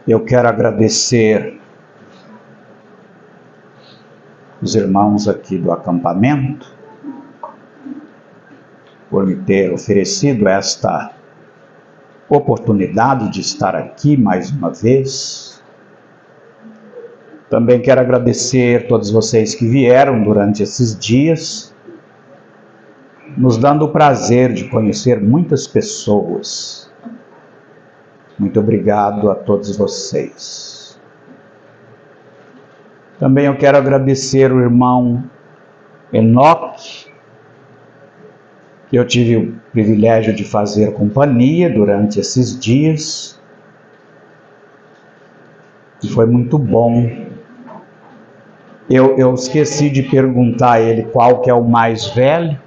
Eu quero agradecer os irmãos aqui do acampamento por me ter oferecido esta oportunidade de estar aqui mais uma vez. Também quero agradecer todos vocês que vieram durante esses dias, nos dando o prazer de conhecer muitas pessoas. Muito obrigado a todos vocês. Também eu quero agradecer o irmão Enoque, que eu tive o privilégio de fazer companhia durante esses dias. E foi muito bom. Eu esqueci de perguntar a ele qual que é o mais velho.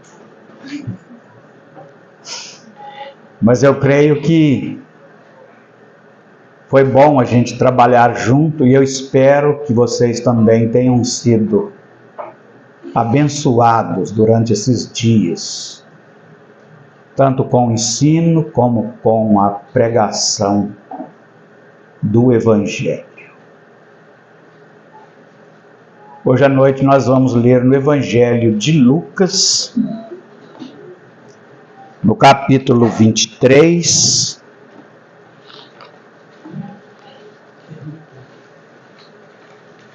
Mas eu creio que foi bom a gente trabalhar junto e eu espero que vocês também tenham sido abençoados durante esses dias, tanto com o ensino como com a pregação do Evangelho. Hoje à noite nós vamos ler no Evangelho de Lucas, no capítulo 23,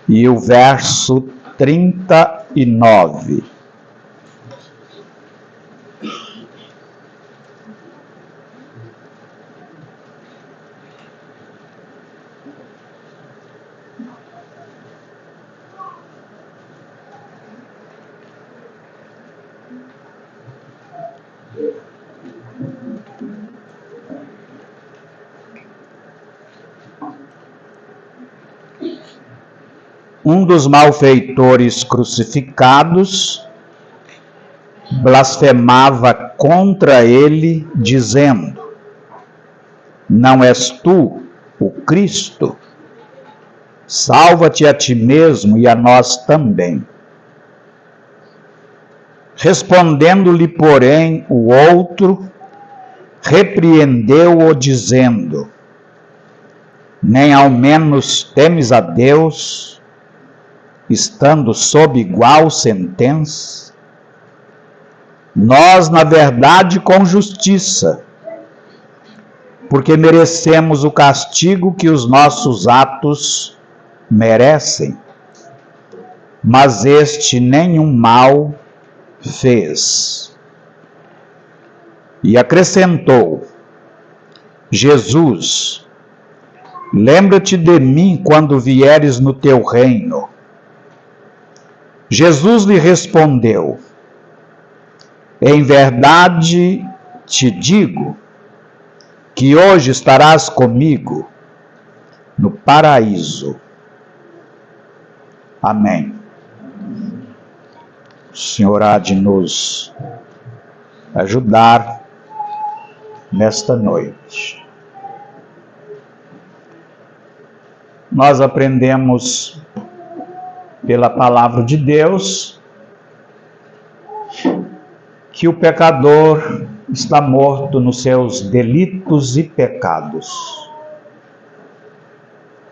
e o verso 39. Um dos malfeitores crucificados blasfemava contra ele, dizendo: Não és tu o Cristo? Salva-te a ti mesmo e a nós também. Respondendo-lhe, porém, o outro repreendeu-o, dizendo: Nem ao menos temes a Deus, estando sob igual sentença? Nós, na verdade, com justiça, porque merecemos o castigo que os nossos atos merecem, mas este nenhum mal fez. E acrescentou: Jesus, lembra-te de mim quando vieres no teu reino. Jesus lhe respondeu: Em verdade te digo que hoje estarás comigo no paraíso. Amém. O Senhor há de nos ajudar nesta noite. Nós aprendemos pela palavra de Deus que o pecador está morto nos seus delitos e pecados.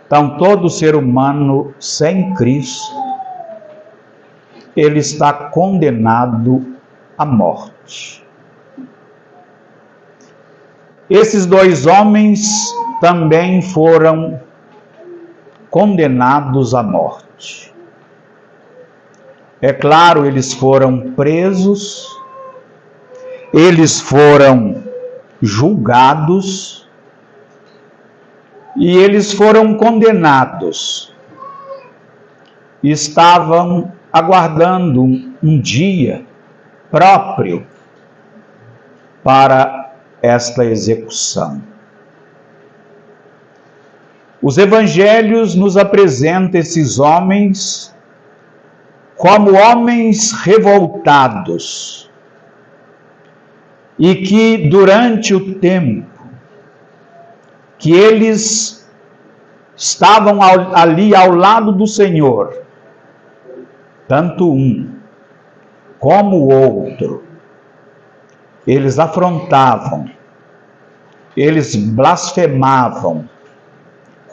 Então, todo ser humano sem Cristo, ele está condenado à morte. Esses dois homens também foram condenados à morte. É claro, eles foram presos, eles foram julgados e eles foram condenados. Estavam aguardando um dia próprio para esta execução. Os evangelhos nos apresentam esses homens como homens revoltados e que durante o tempo que eles estavam ali ao lado do Senhor, tanto um como o outro, eles afrontavam, eles blasfemavam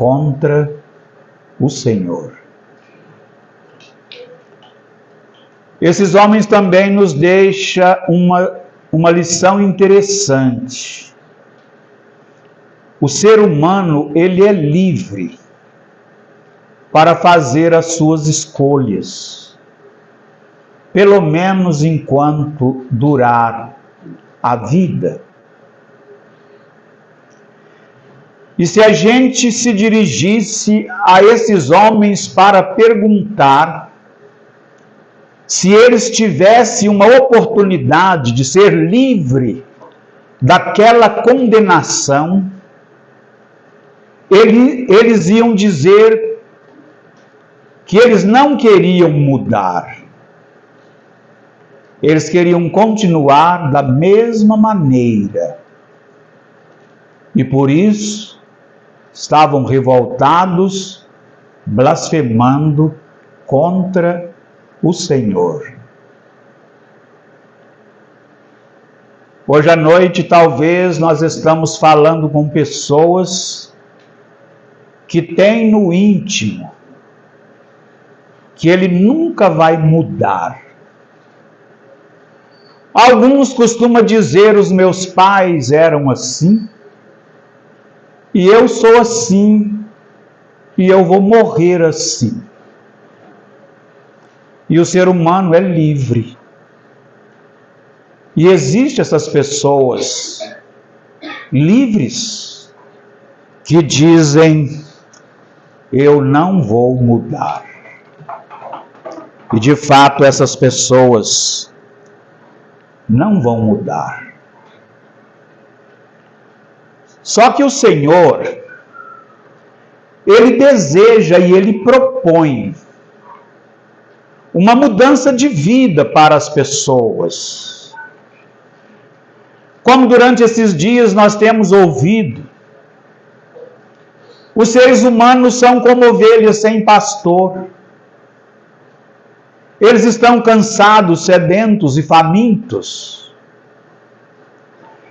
contra o Senhor. Esses homens também nos deixam uma lição interessante. O ser humano, ele é livre para fazer as suas escolhas, pelo menos enquanto durar a vida. E se a gente se dirigisse a esses homens para perguntar se eles tivessem uma oportunidade de ser livre daquela condenação, eles iam dizer que eles não queriam mudar. Eles queriam continuar da mesma maneira. E por isso estavam revoltados, blasfemando contra o Senhor. Hoje à noite, talvez nós estamos falando com pessoas que têm no íntimo que ele nunca vai mudar. Alguns costumam dizer: os meus pais eram assim, e eu sou assim, e eu vou morrer assim. E o ser humano é livre. E existem essas pessoas livres que dizem: eu não vou mudar. E de fato essas pessoas não vão mudar. Só que o Senhor, Ele deseja e Ele propõe uma mudança de vida para as pessoas. Como durante esses dias nós temos ouvido, os seres humanos são como ovelhas sem pastor. Eles estão cansados, sedentos e famintos.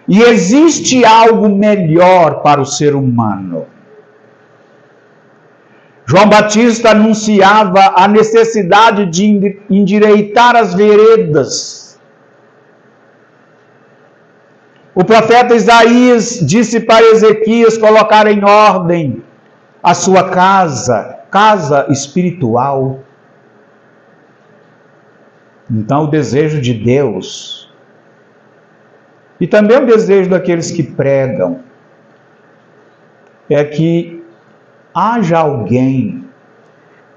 E existe algo melhor para o ser humano. João Batista anunciava a necessidade de endireitar as veredas. O profeta Isaías disse para Ezequias colocar em ordem a sua casa espiritual. Então o desejo de Deus, e também o desejo daqueles que pregam, é que haja alguém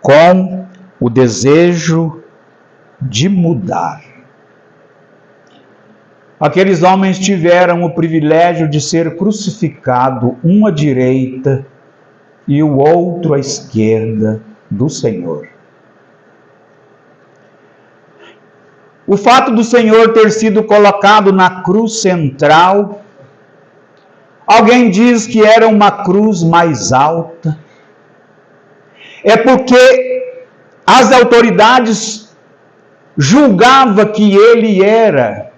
com o desejo de mudar. Aqueles homens tiveram o privilégio de ser crucificado, um à direita e o outro à esquerda do Senhor. O fato do Senhor ter sido colocado na cruz central, alguém diz que era uma cruz mais alta, é porque as autoridades julgavam que ele era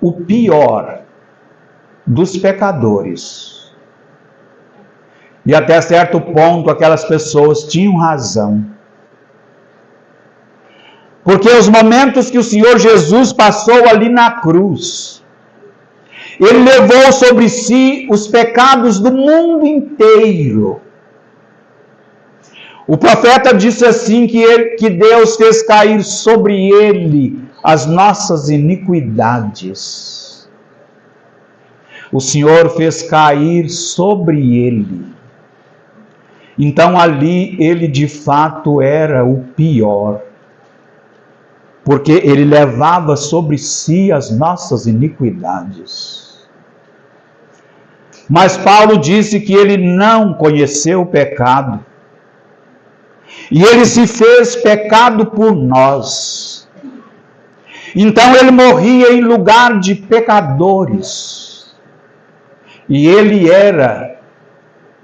o pior dos pecadores. E até certo ponto aquelas pessoas tinham razão. Porque os momentos que o Senhor Jesus passou ali na cruz, Ele levou sobre si os pecados do mundo inteiro. O profeta disse assim que Deus fez cair sobre Ele as nossas iniquidades. O Senhor fez cair sobre Ele. Então ali Ele de fato era o pior. Porque Ele levava sobre si as nossas iniquidades. Mas Paulo disse que Ele não conheceu o pecado. E Ele se fez pecado por nós. Então Ele morria em lugar de pecadores. E Ele era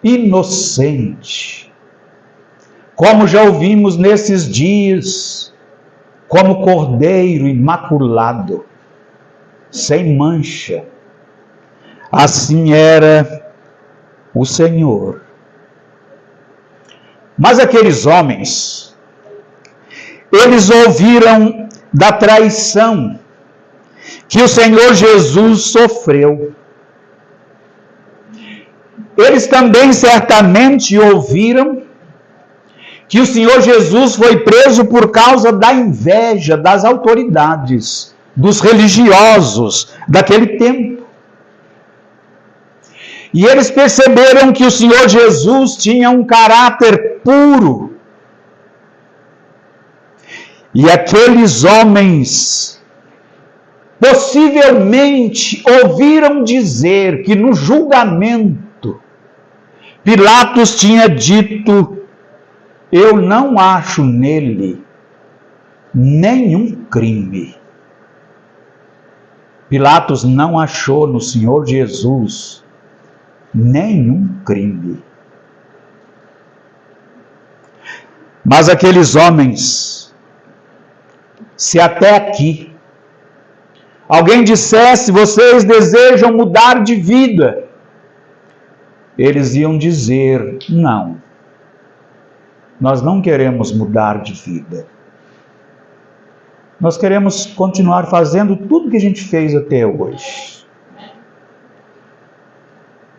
inocente. Como já ouvimos nesses dias, como cordeiro imaculado, sem mancha. Assim era o Senhor. Mas aqueles homens, eles ouviram da traição que o Senhor Jesus sofreu. Eles também certamente ouviram que o Senhor Jesus foi preso por causa da inveja das autoridades, dos religiosos daquele tempo. E eles perceberam que o Senhor Jesus tinha um caráter puro. E aqueles homens possivelmente ouviram dizer que no julgamento Pilatos tinha dito: eu não acho nele nenhum crime. Pilatos não achou no Senhor Jesus nenhum crime. Mas aqueles homens, se até aqui alguém dissesse: vocês desejam mudar de vida, eles iam dizer: não, nós não queremos mudar de vida. Nós queremos continuar fazendo tudo que a gente fez até hoje.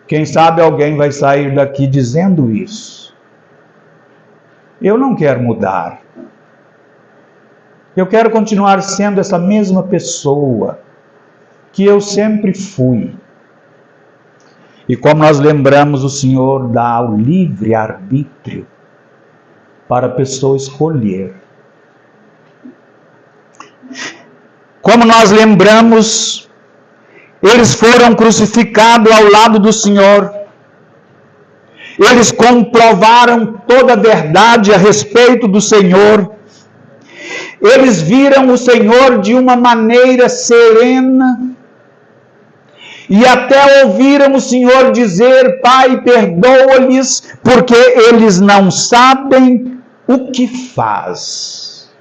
Quem sabe alguém vai sair daqui dizendo isso. Eu não quero mudar. Eu quero continuar sendo essa mesma pessoa que eu sempre fui. E como nós lembramos, o Senhor dá o livre-arbítrio para a pessoa escolher. Como nós lembramos, eles foram crucificados ao lado do Senhor. Eles comprovaram toda a verdade a respeito do Senhor. Eles viram o Senhor de uma maneira serena. E até ouviram o Senhor dizer: Pai, perdoa-lhes, porque eles não sabem o que faz.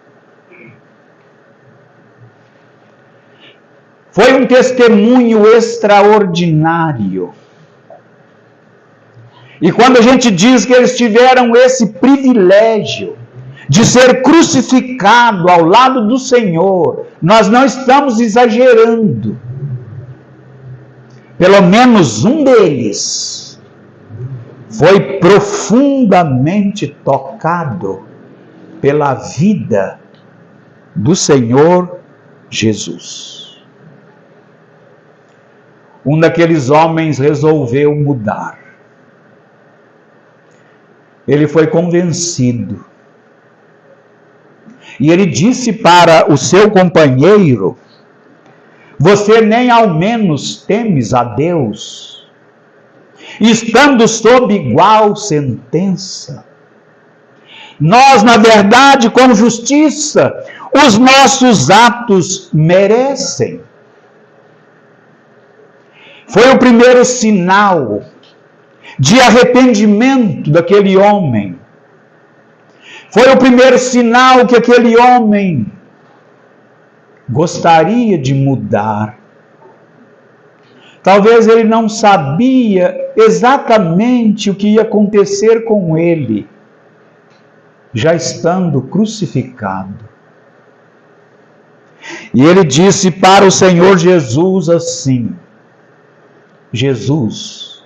Foi um testemunho extraordinário. E quando a gente diz que eles tiveram esse privilégio de ser crucificado ao lado do Senhor, nós não estamos exagerando. Pelo menos um deles foi profundamente tocado pela vida do Senhor Jesus. Um daqueles homens resolveu mudar. Ele foi convencido. E ele disse para o seu companheiro: você nem ao menos temes a Deus, estando sob igual sentença. Nós, na verdade, com justiça, os nossos atos merecem. Foi o primeiro sinal de arrependimento daquele homem. Foi o primeiro sinal que aquele homem gostaria de mudar. Talvez ele não sabia exatamente o que ia acontecer com ele, já estando crucificado. E ele disse para o Senhor Jesus assim: Jesus,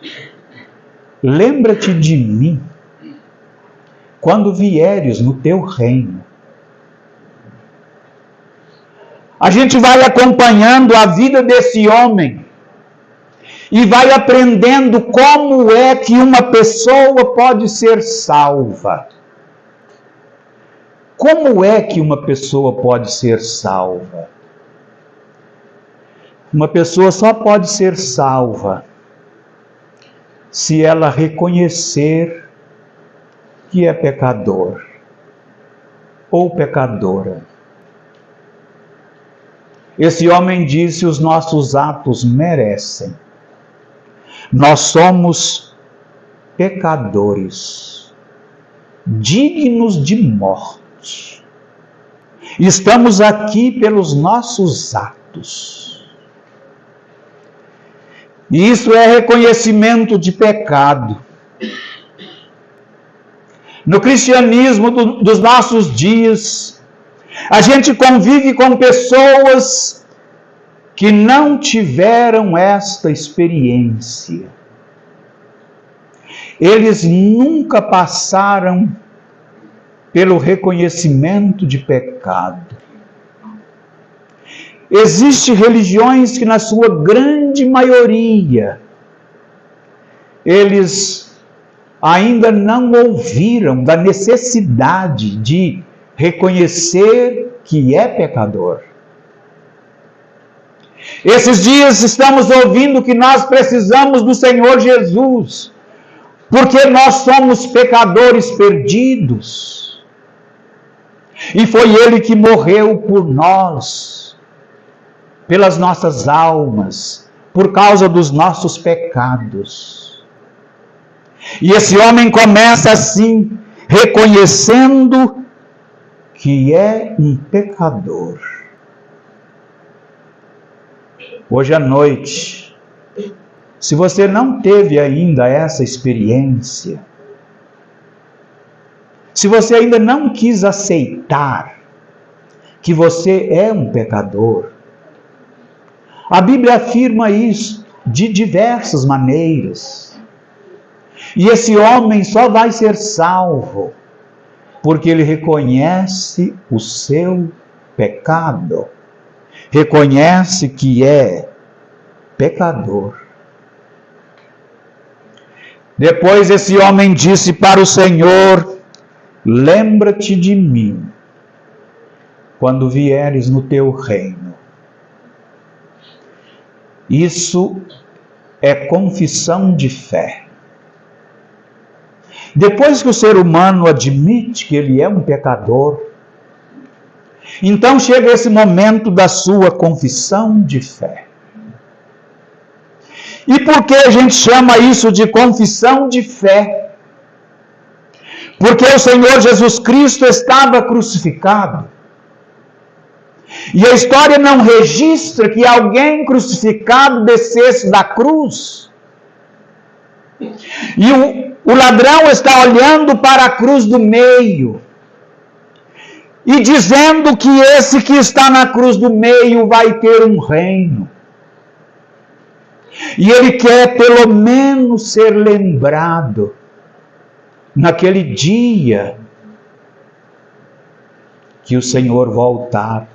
lembra-te de mim quando vieres no teu reino. A gente vai acompanhando a vida desse homem e vai aprendendo como é que uma pessoa pode ser salva. Como é que uma pessoa pode ser salva? Uma pessoa só pode ser salva se ela reconhecer que é pecador ou pecadora. Esse homem disse: os nossos atos merecem. Nós somos pecadores, dignos de morte. Estamos aqui pelos nossos atos. E isso é reconhecimento de pecado. no cristianismo dos nossos dias, a gente convive com pessoas que não tiveram esta experiência. Eles nunca passaram pelo reconhecimento de pecado. Existem religiões que, na sua grande maioria, eles ainda não ouviram da necessidade de reconhecer que é pecador. Esses dias estamos ouvindo que nós precisamos do Senhor Jesus, porque nós somos pecadores perdidos. E foi Ele que morreu por nós, pelas nossas almas, por causa dos nossos pecados. E esse homem começa assim, reconhecendo que é um pecador. Hoje à noite, se você não teve ainda essa experiência, se você ainda não quis aceitar que você é um pecador, a Bíblia afirma isso de diversas maneiras. E esse homem só vai ser salvo porque ele reconhece o seu pecado, reconhece que é pecador. Depois esse homem disse para o Senhor: lembra-te de mim quando vieres no teu reino. Isso é confissão de fé. Depois que o ser humano admite que ele é um pecador, então chega esse momento da sua confissão de fé. E por que a gente chama isso de confissão de fé? Porque o Senhor Jesus Cristo estava crucificado. E a história não registra que alguém crucificado descesse da cruz. E o ladrão está olhando para a cruz do meio e dizendo que esse que está na cruz do meio vai ter um reino. E ele quer pelo menos ser lembrado naquele dia que o Senhor voltar.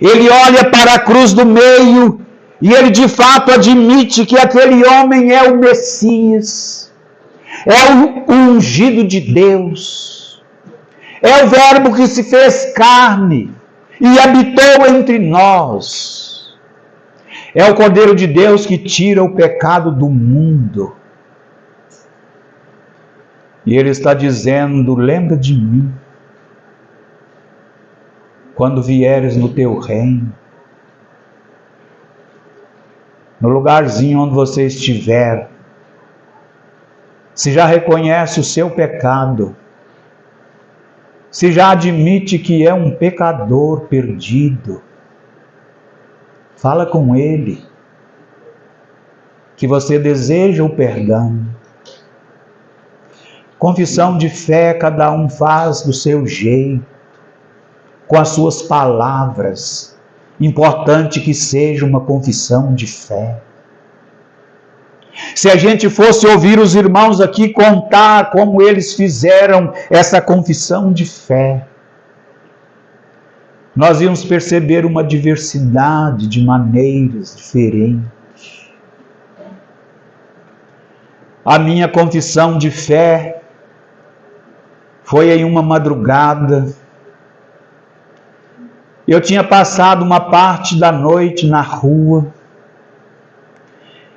Ele olha para a cruz do meio e ele de fato admite que aquele homem é o Messias, é o ungido de Deus, é o Verbo que se fez carne e habitou entre nós, é o Cordeiro de Deus que tira o pecado do mundo. E ele está dizendo: lembra de mim quando vieres no teu reino. No lugarzinho onde você estiver, se já reconhece o seu pecado, se já admite que é um pecador perdido, fala com Ele, que você deseja o perdão. Confissão de fé cada um faz do seu jeito, com as suas palavras. Importante que seja uma confissão de fé. Se a gente fosse ouvir os irmãos aqui contar como eles fizeram essa confissão de fé, nós íamos perceber uma diversidade de maneiras diferentes. A minha confissão de fé foi em uma madrugada. Eu tinha passado uma parte da noite na rua.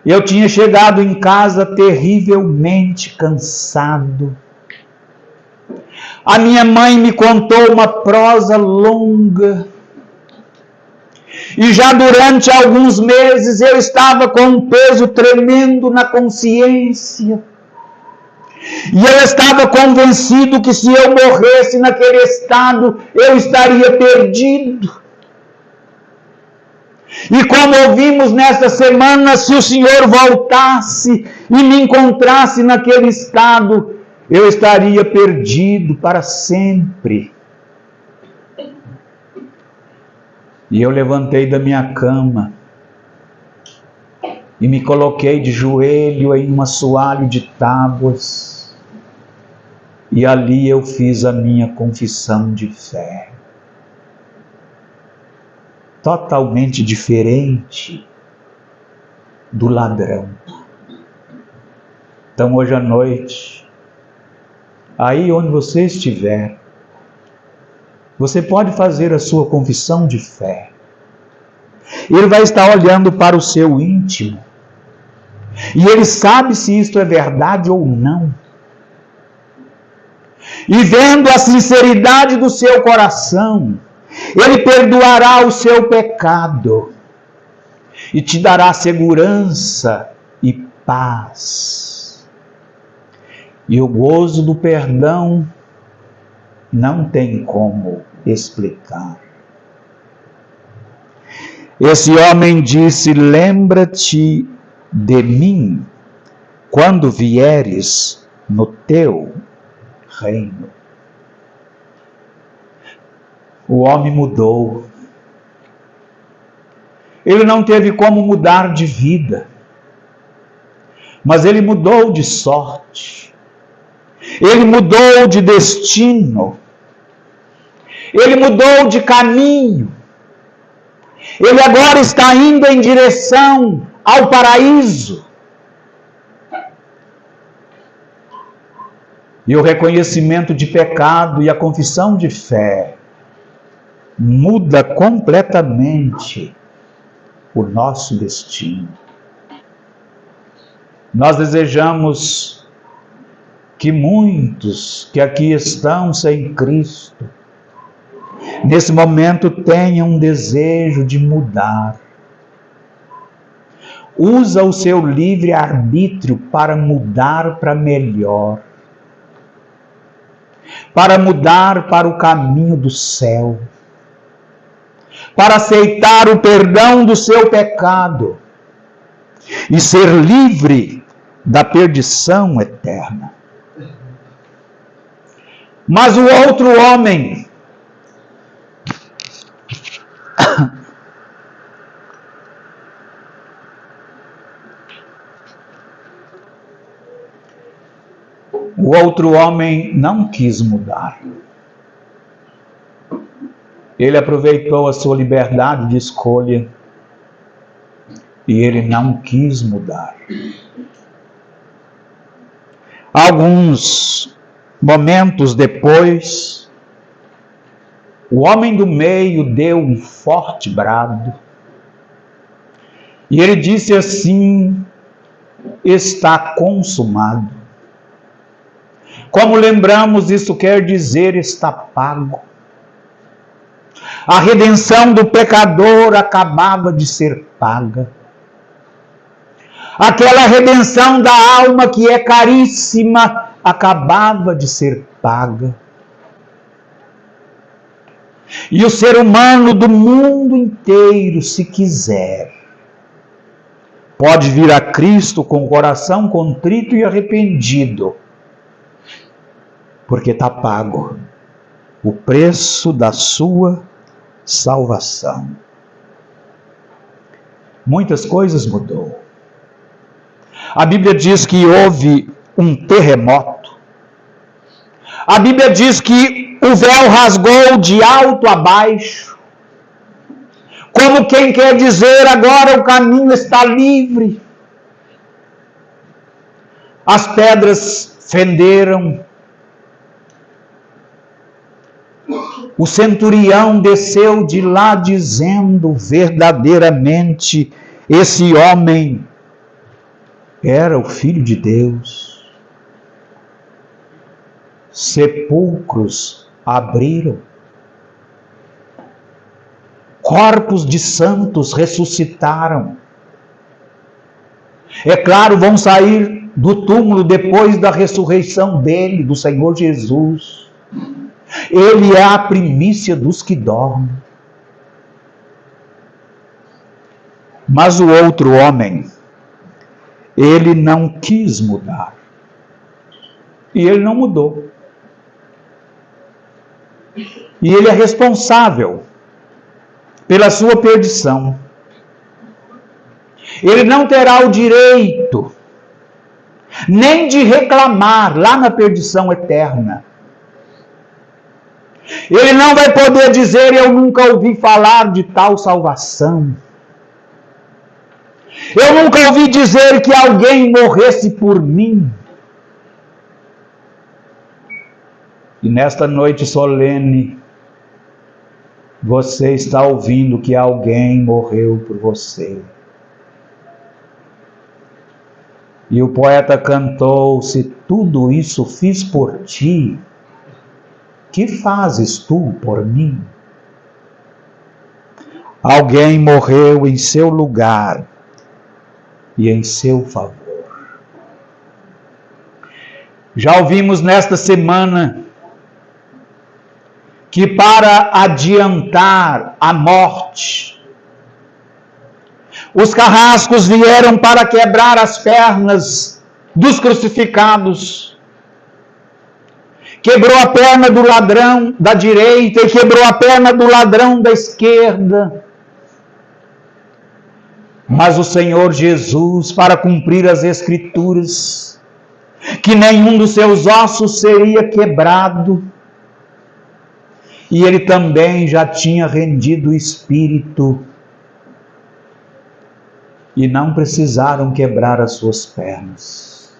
Eu tinha chegado em casa terrivelmente cansado. A minha mãe me contou uma prosa longa. E já durante alguns meses eu estava com um peso tremendo na consciência. E eu estava convencido que se eu morresse naquele estado, eu estaria perdido. E como ouvimos nesta semana, se o Senhor voltasse e me encontrasse naquele estado, eu estaria perdido para sempre. E eu levantei da minha cama e me coloquei de joelho em um assoalho de tábuas, e ali eu fiz a minha confissão de fé. Totalmente diferente do ladrão. Então hoje à noite, aí onde você estiver, você pode fazer a sua confissão de fé. Ele vai estar olhando para o seu íntimo, e ele sabe se isto é verdade ou não. E vendo a sinceridade do seu coração, ele perdoará o seu pecado e te dará segurança e paz. E o gozo do perdão não tem como explicar. Esse homem disse: lembra-te de mim quando vieres no teu reino. O homem mudou. Ele não teve como mudar de vida, mas ele mudou de sorte. Ele mudou de destino. Ele mudou de caminho. Ele agora está indo em direção ao paraíso. E o reconhecimento de pecado e a confissão de fé muda completamente o nosso destino. Nós desejamos que muitos que aqui estão sem Cristo, nesse momento tenham um desejo de mudar. Usa o seu livre-arbítrio para mudar para melhor, para mudar para o caminho do céu, para aceitar o perdão do seu pecado e ser livre da perdição eterna. Mas o outro homem, não quis mudar. Ele aproveitou a sua liberdade de escolha e ele não quis mudar. Alguns momentos depois, o homem do meio deu um forte brado e ele disse assim: está consumado. Como lembramos, isso quer dizer está pago. A redenção do pecador acabava de ser paga. Aquela redenção da alma que é caríssima acabava de ser paga. E o ser humano do mundo inteiro, se quiser, pode vir a Cristo com o coração contrito e arrependido, porque está pago o preço da sua salvação. Muitas coisas mudou. A Bíblia diz que houve um terremoto. A Bíblia diz que o véu rasgou de alto a baixo, como quem quer dizer: agora o caminho está livre. As pedras fenderam. O centurião desceu de lá dizendo: verdadeiramente esse homem era o Filho de Deus. Sepulcros abriram. Corpos de santos ressuscitaram. É claro, vão sair do túmulo depois da ressurreição dele, do Senhor Jesus. Ele é a primícia dos que dormem. Mas o outro homem, ele não quis mudar. E ele não mudou. E ele é responsável pela sua perdição. Ele não terá o direito nem de reclamar lá na perdição eterna. Ele não vai poder dizer: eu nunca ouvi falar de tal salvação. Eu nunca ouvi dizer que alguém morresse por mim. E nesta noite solene, você está ouvindo que alguém morreu por você. E o poeta cantou: se tudo isso fiz por ti, que fazes tu por mim? Alguém morreu em seu lugar e em seu favor. Já ouvimos nesta semana que para adiantar a morte, os carrascos vieram para quebrar as pernas dos crucificados. Quebrou a perna do ladrão da direita e quebrou a perna do ladrão da esquerda. Mas o Senhor Jesus, para cumprir as Escrituras, que nenhum dos seus ossos seria quebrado, e ele também já tinha rendido o espírito, e não precisaram quebrar as suas pernas.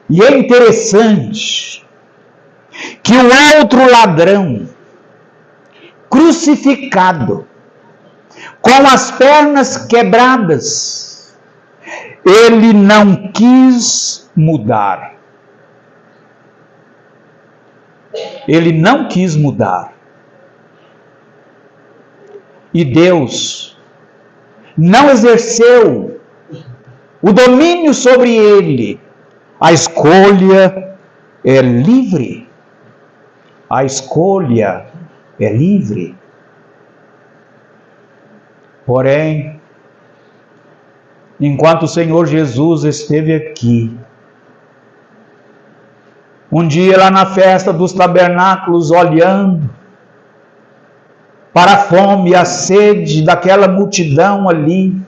E é interessante que o outro ladrão, crucificado, com as pernas quebradas, ele não quis mudar. Ele não quis mudar. E Deus não exerceu o domínio sobre ele. A escolha é livre. A escolha é livre. Porém, enquanto o Senhor Jesus esteve aqui, um dia lá na festa dos tabernáculos, olhando para a fome e a sede daquela multidão ali,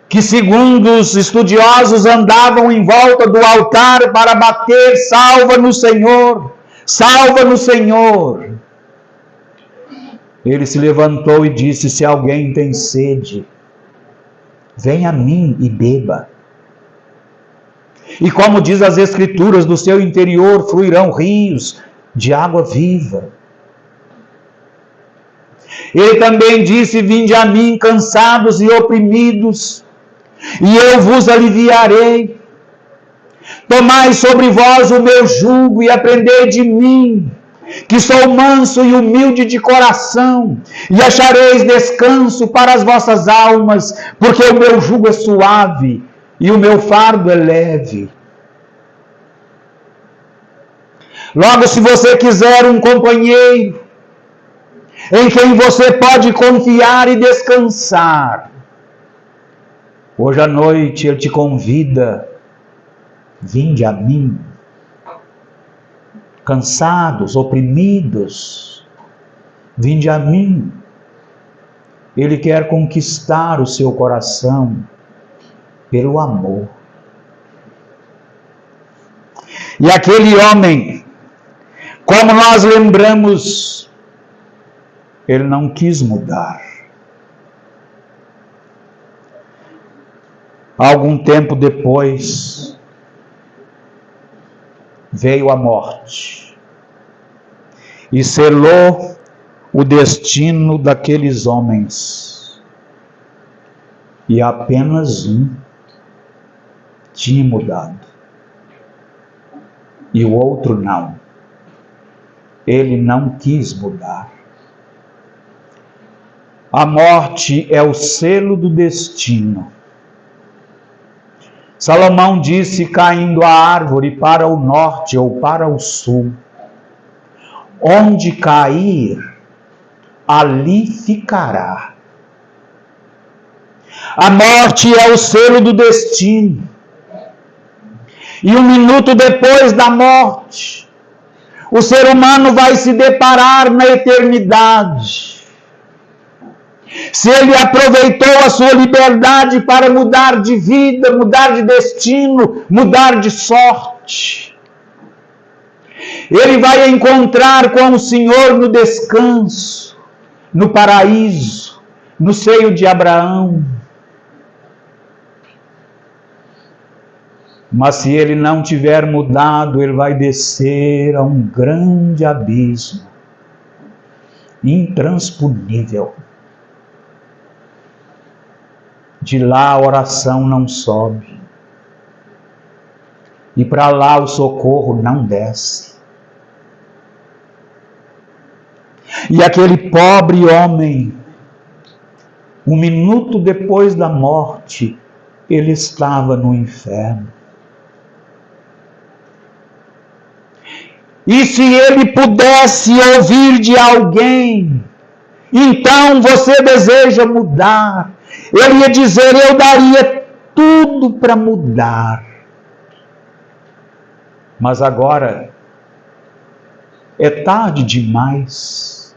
que segundo os estudiosos andavam em volta do altar para bater: salva no Senhor, salva no Senhor. Ele se levantou e disse: se alguém tem sede, venha a mim e beba. E como diz as Escrituras, do seu interior fluirão rios de água viva. Ele também disse: vinde a mim cansados e oprimidos, e eu vos aliviarei. Tomai sobre vós o meu jugo e aprendei de mim, que sou manso e humilde de coração, e achareis descanso para as vossas almas, porque o meu jugo é suave e o meu fardo é leve. Logo, se você quiser um companheiro em quem você pode confiar e descansar, hoje à noite ele te convida: vinde a mim, cansados, oprimidos, vinde a mim. Ele quer conquistar o seu coração pelo amor. E aquele homem, como nós lembramos, ele não quis mudar. Algum tempo depois, veio a morte e selou o destino daqueles homens. E apenas um tinha mudado, e o outro não. Ele não quis mudar. A morte é o selo do destino. Salomão disse: caindo a árvore para o norte ou para o sul, onde cair, ali ficará. A morte é o selo do destino. E um minuto depois da morte, o ser humano vai se deparar na eternidade. Se ele aproveitou a sua liberdade para mudar de vida, mudar de destino, mudar de sorte, ele vai encontrar com o Senhor no descanso, no paraíso, no seio de Abraão. Mas se ele não tiver mudado, ele vai descer a um grande abismo, intransponível. De lá a oração não sobe. E para lá o socorro não desce. E aquele pobre homem, um minuto depois da morte, ele estava no inferno. E se ele pudesse ouvir de alguém, então você deseja mudar, ele ia dizer: eu daria tudo para mudar. Mas agora é tarde demais.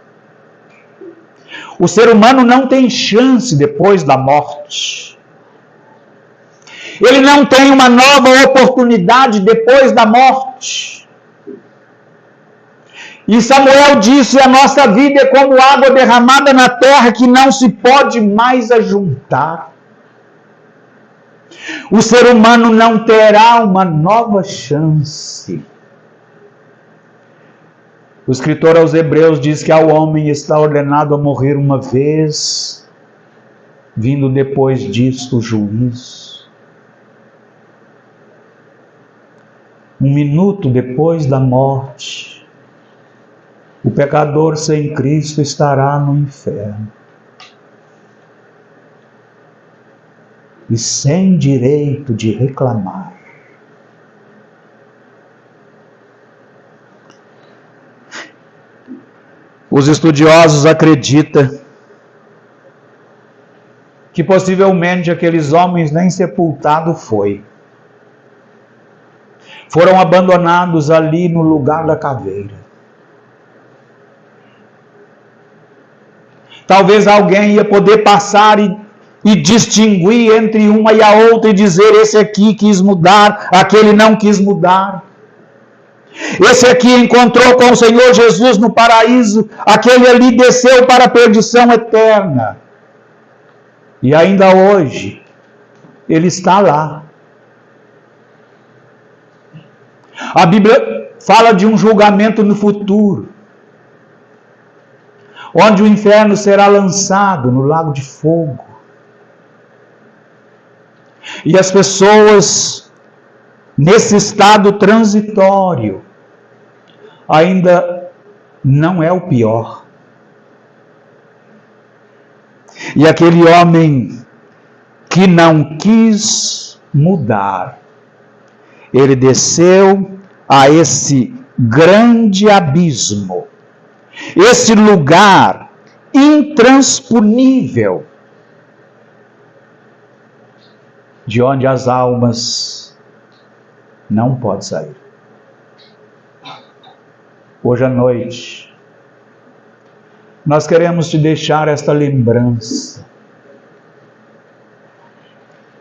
O ser humano não tem chance depois da morte. Ele não tem uma nova oportunidade depois da morte. E Samuel disse: a nossa vida é como água derramada na terra que não se pode mais ajuntar. O ser humano não terá uma nova chance. O escritor aos Hebreus diz que ao homem está ordenado a morrer uma vez, vindo depois disso o juízo. Um minuto depois da morte, o pecador sem Cristo estará no inferno. E sem direito de reclamar. Os estudiosos acreditam que possivelmente aqueles homens nem sepultado foi. Foram abandonados ali no lugar da caveira. Talvez alguém ia poder passar e distinguir entre uma e a outra e dizer: esse aqui quis mudar, aquele não quis mudar. Esse aqui encontrou com o Senhor Jesus no paraíso, aquele ali desceu para a perdição eterna. E ainda hoje, ele está lá. A Bíblia fala de um julgamento no futuro, onde o inferno será lançado no lago de fogo. E as pessoas, nesse estado transitório, ainda não é o pior. E aquele homem que não quis mudar, ele desceu a esse grande abismo, esse lugar intransponível, de onde as almas não podem sair. Hoje à noite, nós queremos te deixar esta lembrança.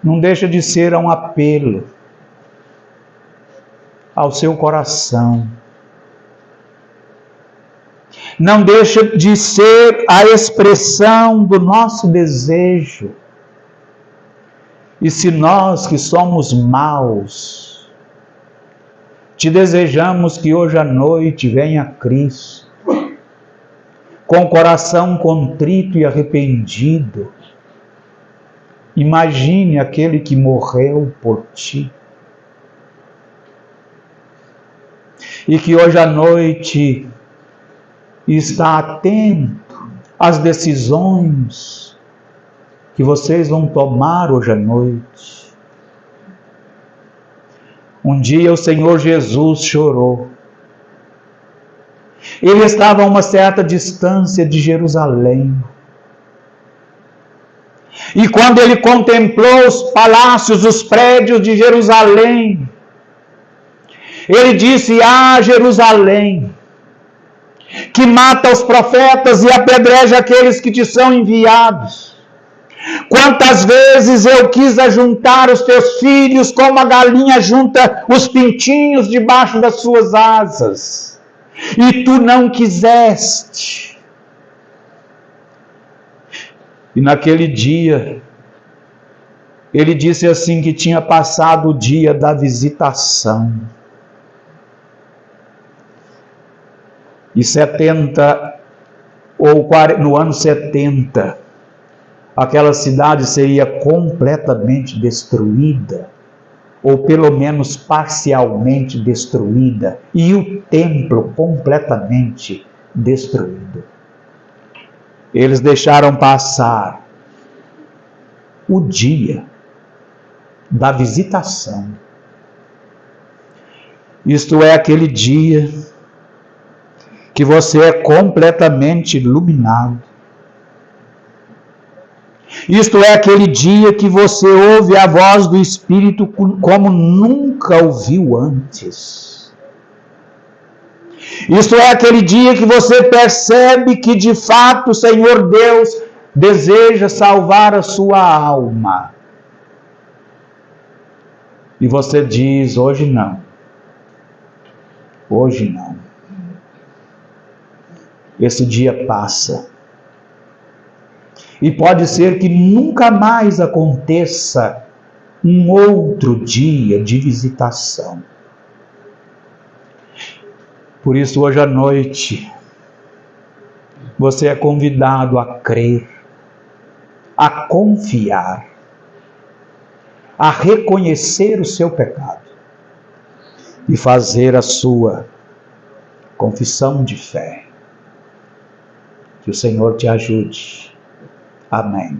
Não deixa de ser um apelo ao seu coração. Não deixa de ser a expressão do nosso desejo. E se nós que somos maus, te desejamos que hoje à noite venha Cristo, com o coração contrito e arrependido. Imagine aquele que morreu por ti. E que hoje à noite está atento às decisões que vocês vão tomar hoje à noite. Um dia o Senhor Jesus chorou. Ele estava a uma certa distância de Jerusalém. E quando ele contemplou os palácios, os prédios de Jerusalém, Ele disse: ah, Jerusalém, que mata os profetas e apedreja aqueles que te são enviados. Quantas vezes eu quis ajuntar os teus filhos como a galinha junta os pintinhos debaixo das suas asas, e tu não quiseste. E naquele dia, ele disse assim que tinha passado o dia da visitação. E no ano 70, aquela cidade seria completamente destruída, ou pelo menos parcialmente destruída, e o templo completamente destruído. Eles deixaram passar o dia da visitação. Isto é aquele dia que você é completamente iluminado. Isto é aquele dia que você ouve a voz do Espírito como nunca ouviu antes. Isto é aquele dia que você percebe que de fato o Senhor Deus deseja salvar a sua alma. E você diz: hoje não. Hoje não. Esse dia passa. E pode ser que nunca mais aconteça um outro dia de visitação. Por isso, hoje à noite, você é convidado a crer, a confiar, a reconhecer o seu pecado e fazer a sua confissão de fé. Que o Senhor te ajude. Amém.